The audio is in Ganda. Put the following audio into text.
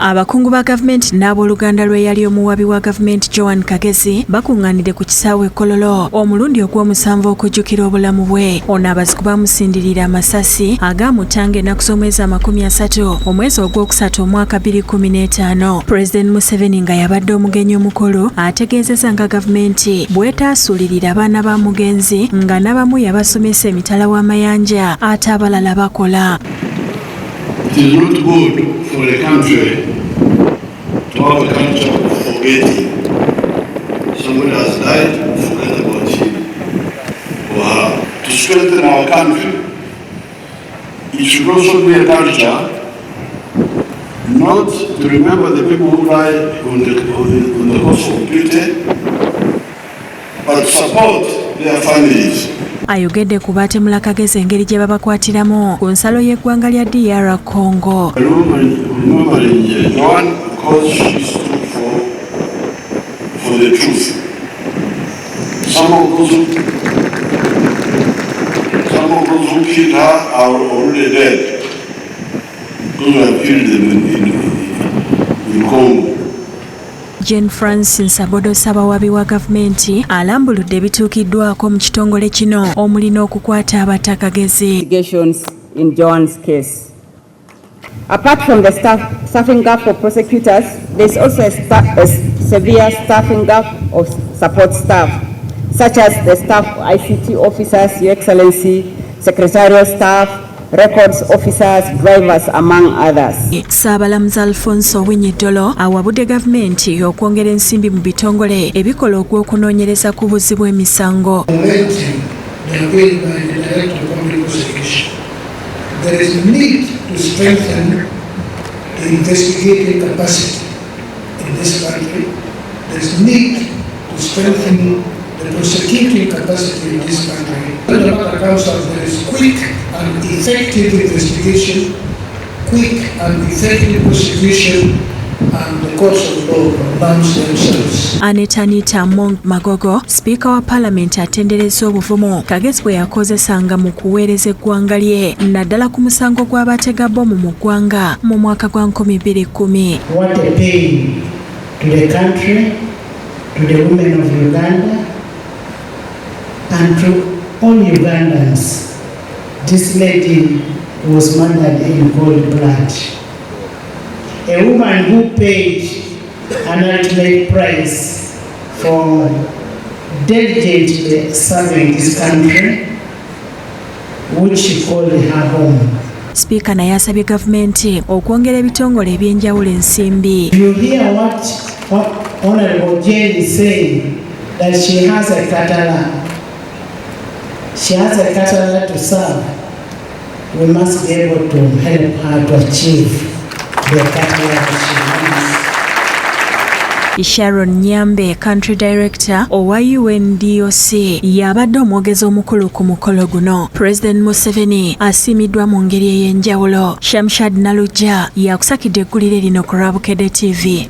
Abakungu ba gavumenti n'abooluganda lw'eyali omuwabi wa Govt Joan Kagezi bakungaanidde ku kisaawe Kololo omulundi ogw'omusanvu okujjukira obulamu bwe. Ono abazigu bamusindirira amasasi agaamutanga ennaku z'omwezi 30 omwezi ogwokusatu omwaka 2015. Pulezidenti Museveni nga yabadde omugenyi omukulu ategeezezza nga gavumenti bw'etaasuulirira abaana ba mugenzi nga n'abamu yabasomesa emitala w'amayanja ate abalala bakola. It is not good for a country to have a culture of forgetting. Somebody has died, forget about him or her. To strengthen our country, it should also be a culture not to remember the people who died on the course of duty, but to support their families. Ayogedde ku baatemula Kagezi engeri gye babakwatiramu ku nsalo y'eggwanga lya DR Congo. Remembering Joan because she stood for the truth. Some of those who killed her are already dead because we have killed them in Congo. Jane Francis Abodo Sabawabi wa gavumenti alambuludde ebituukiddwako mu kitongole kino omulina okukwata abatta Kagezi. Investigations in Joan's case. Apart from the staffing gap for prosecutors, there is also a severe staffing gap of support staff, such as the staff ICT officers, Your Excellency, secretarial staff, records officers, drivers, among others. Saabalamuzi Alfonso Winyiddolo awabudde gavumenti okwongera ensimbi mu bitongole ebikola ogw'okunoonyereza ku buzzi bw'emisango. There is need to strengthen the investigating capacity in this country. There is need to strengthen the prosecuting capacity in this country. Under the council, there is quick and effective investigation, quick and effective prosecution, and the courts of law announce themselves. Aneta Mong Magogo, Speaker wa Parliament atendereza obuvumu Kagezi bwe yakozesanga mu kuweereza eggwanga lye naddala ku musango gw'abatega bbomu mu ggwanga mu mwaka gwa 2010. What a pain to the country, to the women of Uganda, and to all Ugandans. This lady was murdered in cold blood. A woman who paid an ultimate price for diligently serving this country, which she called her home. Speaker naye asabye gavumenti okwongera ebitongole ebyenjawulo ensimbi. You hear what Honorable Jane is saying, that she has a catalan. She has a catalan to serve. We must be able to help her to achieve the catalan she wants. Sharon Nyambe, Country Director owa UNDOC, yabadde omwogezi omukulu ku mukolo guno. President Museveni asiimiddwa mu ngeri ey'enjawulo. Shamshad Nalujja yakusakidde eggulire lino ku Rabukedde TV.